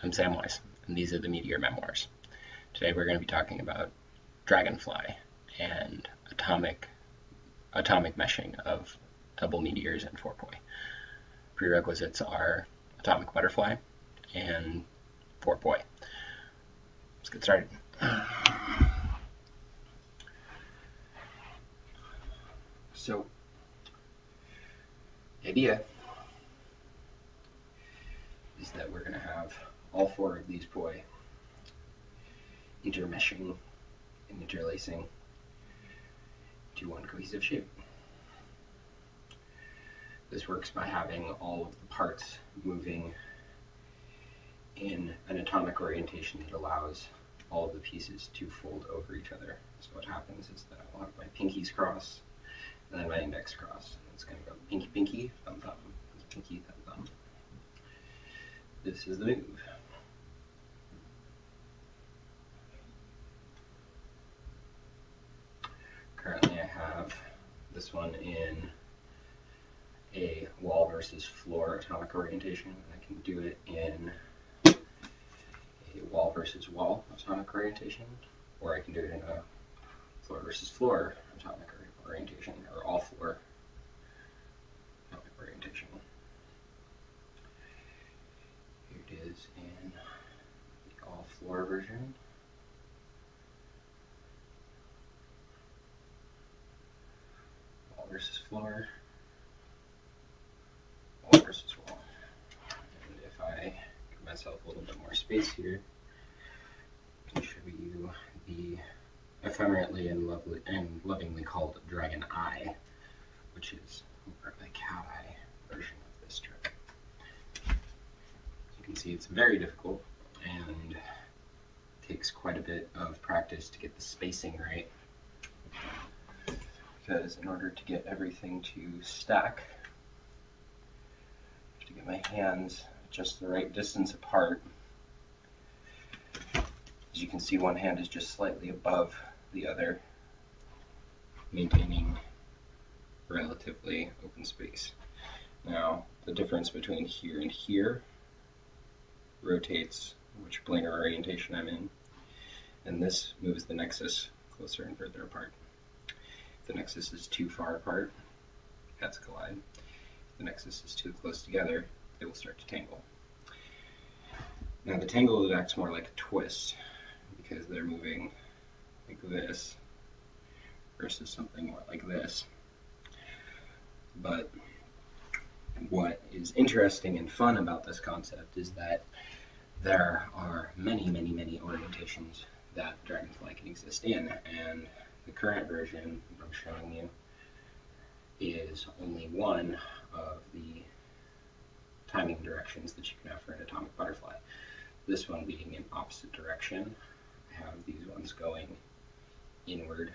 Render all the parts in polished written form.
I'm Samwise, and these are the Meteor memoirs. Today we're going to be talking about Dragonfly and atomic meshing of double meteors and 4-poi. Prerequisites are atomic butterfly and 4-poi. Let's get started. So, the idea is that we're going to have all four of these poi intermeshing and interlacing to one cohesive shape. This works by having all of the parts moving in an atomic orientation that allows all of the pieces to fold over each other. So what happens is that I'll have my pinkies cross and then my index cross. And it's going to go pinky, pinky, thumb, thumb, pinky, thumb, thumb. This is the move. Currently I have this one in a wall versus floor atomic orientation, and I can do it in a wall versus wall atomic orientation, or I can do it in a floor versus floor atomic orientation, or all floor atomic orientation. Here it is in the all floor version. Wall versus floor. Wall versus wall. And if I give myself a little bit more space here, I can show you the ephemerally and lovingly called dragon eye, which is the cat eye version of this trick. You can see it's very difficult and takes quite a bit of practice to get the spacing right, because in order to get everything to stack, I have to get my hands just the right distance apart. As you can see, one hand is just slightly above the other, maintaining relatively open space. Now, the difference between here and here rotates which planar orientation I'm in, and this moves the nexus closer and further apart. If the nexus is too far apart, cats collide. If the nexus is too close together, they will start to tangle. Now the tangle acts more like a twist, because they're moving like this versus something more like this. But what is interesting and fun about this concept is that there are many, many, many orientations that Dragonfly can exist in, and the current version I'm showing you is only one of the timing directions that you can have for an atomic butterfly. This one being in opposite direction. I have these ones going inward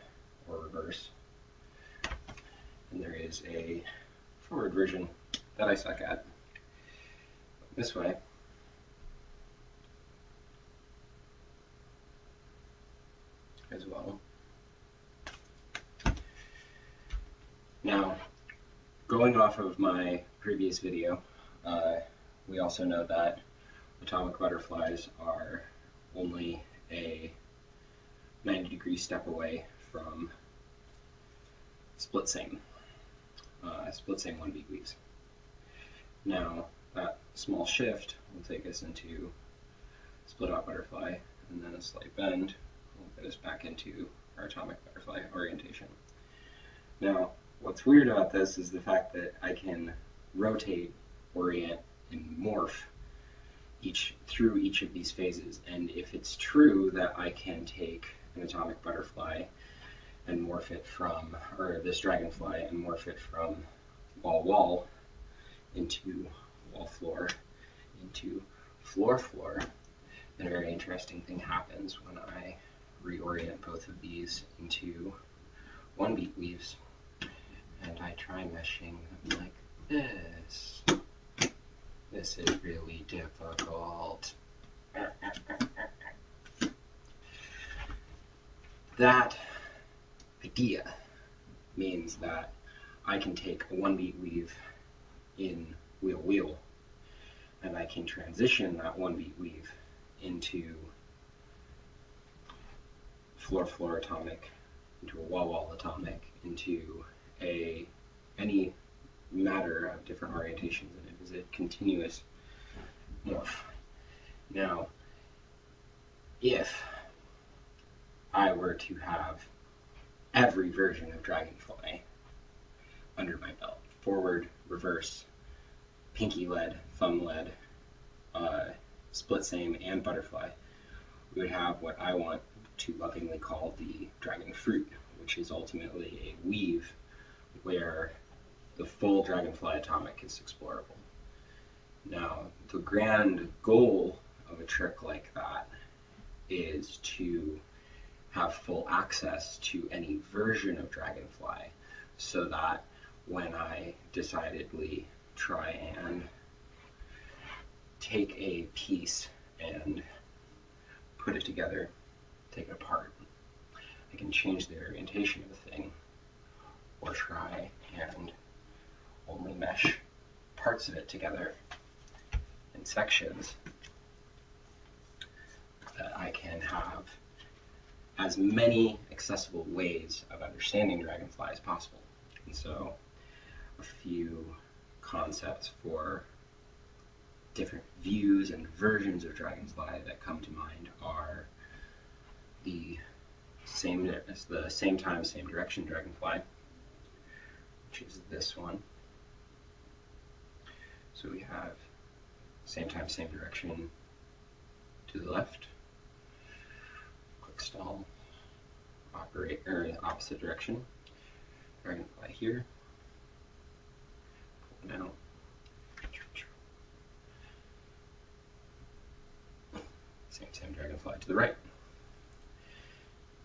or reverse, and there is a forward version that I suck at. This way. As well. Now, going off of my previous video, we also know that atomic butterflies are only a 90-degree step away from split same 1-beat weaves. Now, that small shift will take us into split out butterfly, and then a slight bend will get us back into our atomic butterfly orientation. Now, what's weird about this is the fact that I can rotate, orient, and morph through each of these phases. And if it's true that I can take an atomic butterfly and morph it from, or this dragonfly, and morph it from wall into wall floor into floor, then a very interesting thing happens when I reorient both of these into 1-beat weaves, and I try meshing them like this. This is really difficult. That idea means that I can take a 1-beat weave in wheel, and I can transition that 1-beat weave into floor atomic, into a wall atomic, into any matter of different orientations, and it is a continuous morph. Now, if I were to have every version of Dragonfly under my belt, forward, reverse, pinky led, thumb led, split same, and butterfly, we would have what I want to lovingly call the dragon fruit, which is ultimately a weave where the full Dragonfly atomic is explorable. Now, the grand goal of a trick like that is to have full access to any version of Dragonfly, so that when I decidedly try and take a piece and put it together, take it apart, I can change the orientation of the thing, or try and only mesh parts of it together in sections, that I can have as many accessible ways of understanding Dragonfly as possible. And so a few concepts for different views and versions of Dragonfly that come to mind are the same time, same direction Dragonfly, which is this one. So we have same time, same direction to the left, quick stall, opposite direction, Dragonfly here, pull it out, same Dragonfly to the right.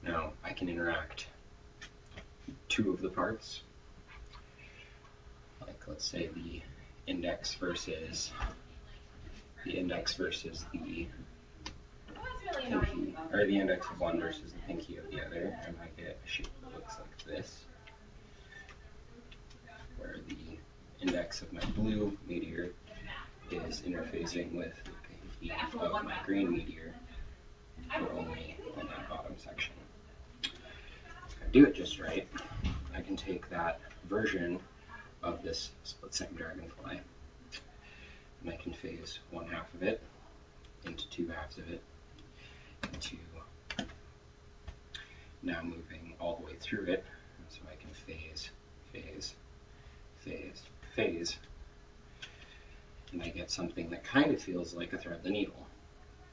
Now I can interact two of the parts, like let's say the index versus the pinky, or the index of one versus the pinky of the other, and I get a shape that looks like this, where the index of my blue meteor is interfacing with the pinky of my green meteor, but only on that bottom section. If I do it just right, I can take that version of this split same Dragonfly, and I can phase one half of it into two halves of it, into now moving all the way through it, so I can phase, and I get something that kind of feels like a thread the needle.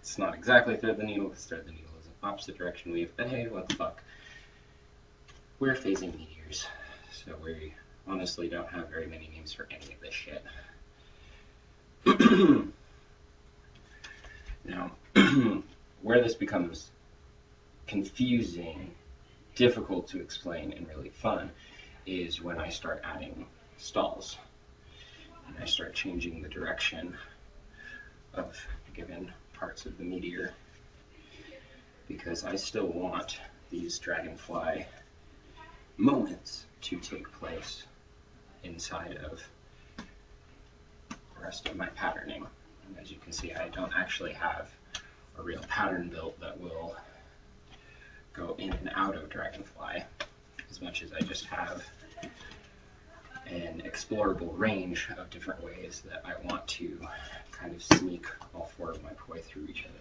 It's not exactly thread the needle, because thread the needle is an opposite direction weave, but hey, what the fuck. We're phasing meteors, so we honestly don't have very many names for any of this shit. Now, where this becomes confusing, difficult to explain, and really fun is when I start adding stalls, and I start changing the direction of given parts of the meteor, because I still want these Dragonfly moments to take place inside of the rest of my patterning. And as you can see, I don't actually have a real pattern built that will go in and out of Dragonfly, as much as I just have an explorable range of different ways that I want to kind of sneak all four of my way through each other.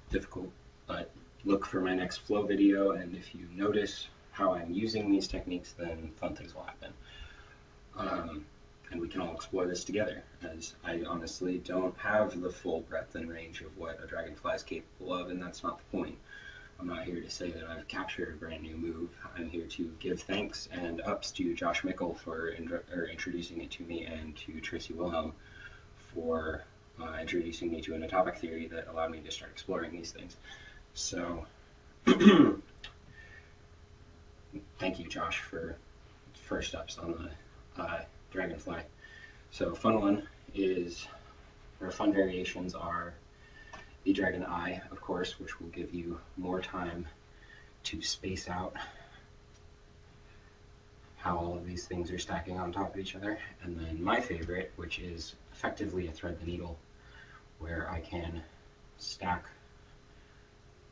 Difficult, but look for my next flow video, and if you notice how I'm using these techniques, then fun things will happen. And we can all explore this together, as I honestly don't have the full breadth and range of what a Dragonfly is capable of, and that's not the point. I'm not here to say that I've captured a brand new move. I'm here to give thanks and ups to Josh Mikol for introducing it to me, and to Tracy Wilhelm for introducing me to an atomic theory that allowed me to start exploring these things. So, thank you, Josh, for first steps on the Dragonfly. So, fun variations are the Dragon Eye, of course, which will give you more time to space out how all of these things are stacking on top of each other. And then my favorite, which is effectively a thread the needle, where I can stack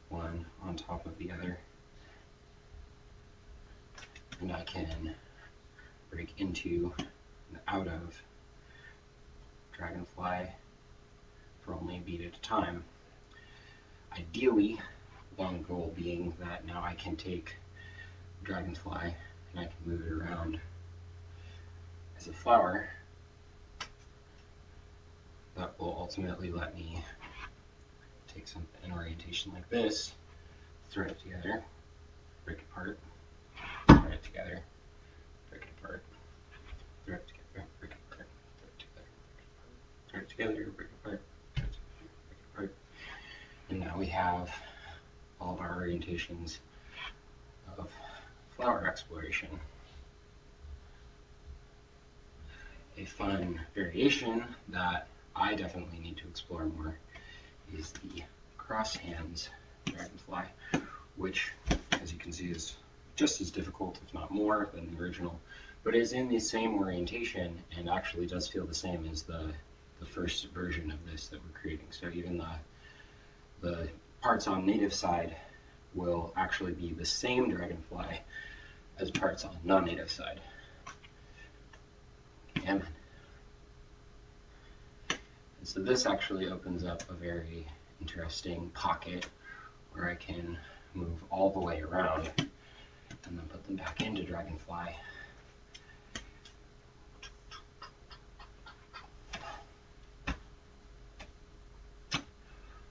one on top of the other, and I can break into and out of Dragonfly for only a beat at a time. Ideally, one goal being that now I can take Dragonfly and I can move it around as a flower that will ultimately let me take an orientation like this, thread it together, break it apart, thread it together, break it apart, thread it together, break it apart, thread it together, break it apart, thread it together, break it apart. And now we have all of our orientations of flower exploration. A fun variation that I definitely need to explore more is the cross hands Dragonfly, which, as you can see, is just as difficult, if not more, than the original, but is in the same orientation and actually does feel the same as the first version of this that we're creating. So even the parts on native side will actually be the same Dragonfly as parts on non-native side. Yeah, man. And so this actually opens up a very interesting pocket where I can move all the way around and then put them back into Dragonfly.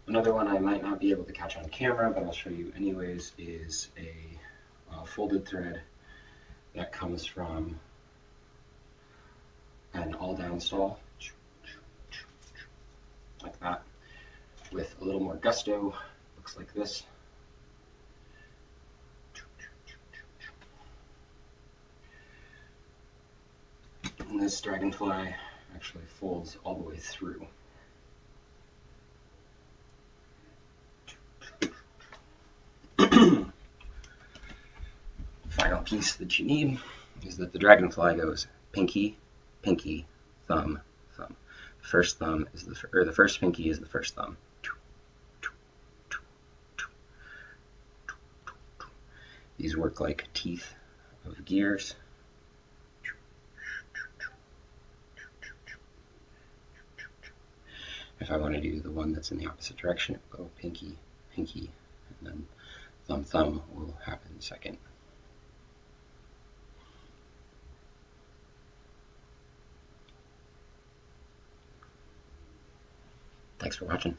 Another one I might not be able to catch on camera, but I'll show you anyways, is a folded thread that comes from an all-down stall, like that, with a little more gusto. Looks like this. And this Dragonfly actually folds all the way through. Final piece that you need is that the Dragonfly goes pinky, pinky, thumb, thumb. The first thumb is the first pinky is the first thumb. These work like teeth of gears. If I want to do the one that's in the opposite direction, go pinky, pinky, and then thumb, thumb will happen second. Thanks for watching.